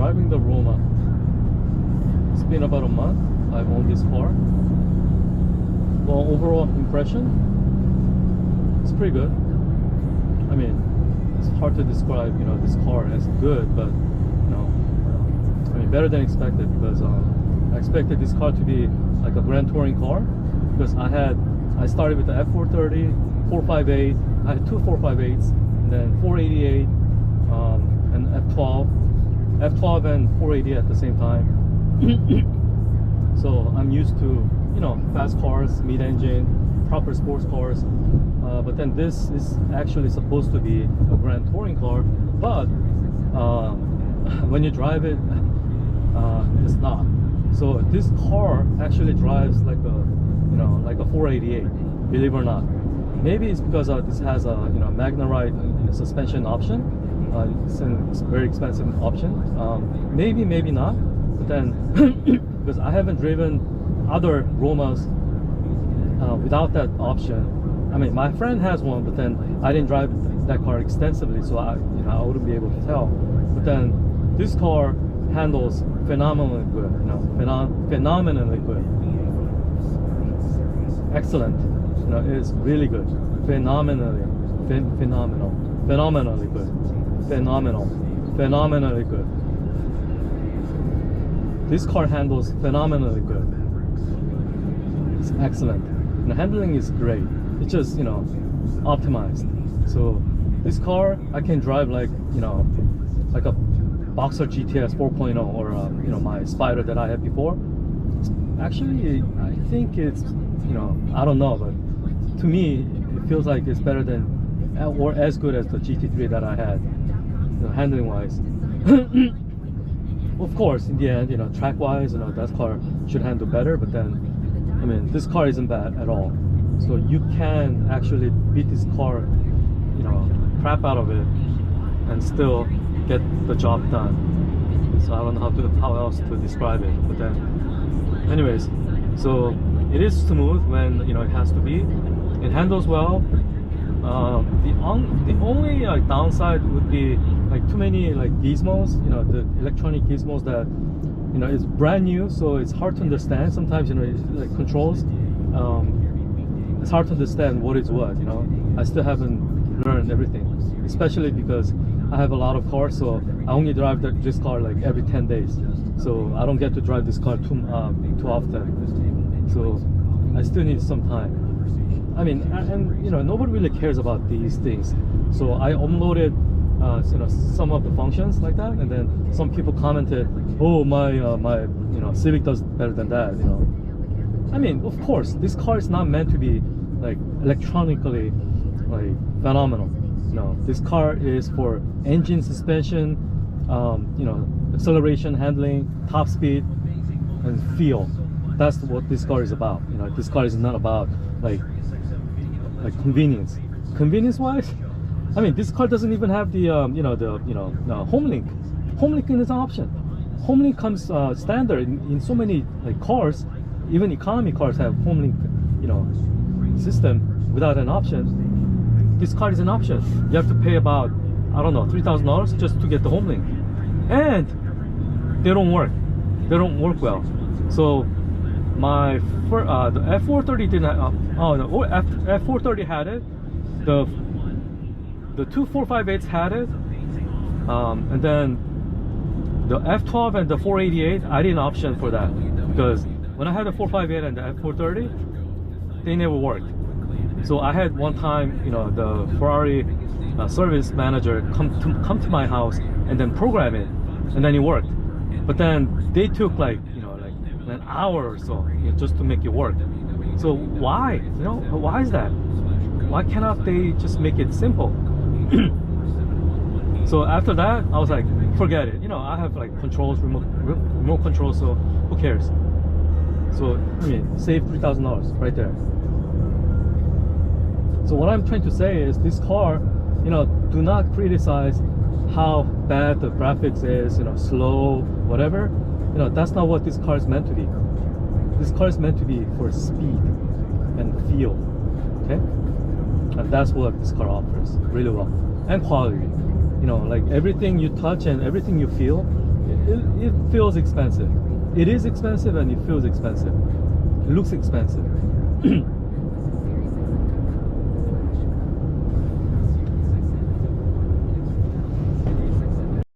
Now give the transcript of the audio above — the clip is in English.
driving the Roma. It's been about a month I've owned this car. Well, overall impression, it's pretty good. I mean, it's hard to describe, you know, this car as good, but you know, I mean, better than expected, because I expected this car to be like a Grand Touring car, because I started with the F430, 458. I had two 458s, and then 488, and F12 and 480 at the same time. So I'm used to, you know, fast cars, mid-engine, proper sports cars. But then this is actually supposed to be a Grand Touring car, but when you drive it, it's not. So this car actually drives like a, you know, like a 488, believe it or not. Maybe it's because this has a, you know, Magnarite suspension option. It's a very expensive option. Maybe not. But then, because I haven't driven other Romas without that option. I mean, my friend has one, but then I didn't drive that car extensively, so I wouldn't be able to tell. But then this car handles phenomenally good. You know, phenomenally good. Excellent. You know, it's really good. Phenomenally good. Phenomenally good. This car handles phenomenally good. It's excellent. And the handling is great. It's just, you know, optimized. So this car I can drive like, you know, like a Boxer GTS 4.0 or you know, my Spider that I had before. Actually, I think it's, you know, I don't know, but to me it feels like it's better than or as good as the GT3 that I had, you know, handling wise. Of course, in the end, you know, track wise, you know, that car should handle better, but then, I mean, this car isn't bad at all. So you can actually beat this car, you know, crap out of it, and still get the job done. So I don't know how else to describe it. But then, anyways, so it is smooth when, you know, it has to be. It handles well. The only like downside would be like too many like gizmos, you know, the electronic gizmos that, you know, it's brand new, so it's hard to understand. Sometimes, you know, it's like controls. It's hard to understand what is what, you know. I still haven't learned everything, especially because I have a lot of cars, so I only drive this car like every 10 days. So I don't get to drive this car too often. So I still need some time. I mean, and you know, nobody really cares about these things. So I uploaded you know, some of the functions like that, and then some people commented, "Oh, my you know, Civic does better than that." You know, I mean, of course, this car is not meant to be like electronically like phenomenal. No, this car is for engine, suspension, you know, acceleration, handling, top speed, and feel. That's what this car is about. You know, this car is not about like convenience. Convenience wise, I mean, this car doesn't even have the you know, the home link. Home link is an option. Home link comes standard in so many like cars. Even economy cars have home link, you know, system without an option. This car is an option. You have to pay about, I don't know, $3,000 just to get the home link, and they don't work. They don't work well. So my the F430 didn't have, oh no, F430 had it. The two 458s had it, and then the F12 and the 488 I didn't option for that, because when I had the 458 and the F430, they never worked. So I had one time, you know, the Ferrari service manager come to my house and then program it, and then it worked. But then they took like, you know, like an hour or so, you know, just to make it work. So why? You know, why is that? Why cannot they just make it simple? So after that, I was like, forget it. You know, I have like controls, remote control, so who cares? So I mean, save $3,000 right there. So what I'm trying to say is, this car, you know, do not criticize how bad the graphics is, you know, slow, whatever. You know, that's not what this car is meant to be. This car is meant to be for speed and feel, okay? And that's what this car offers really well. And quality. You know, like everything you touch and everything you feel, it feels expensive. It is expensive and it feels expensive. It looks expensive.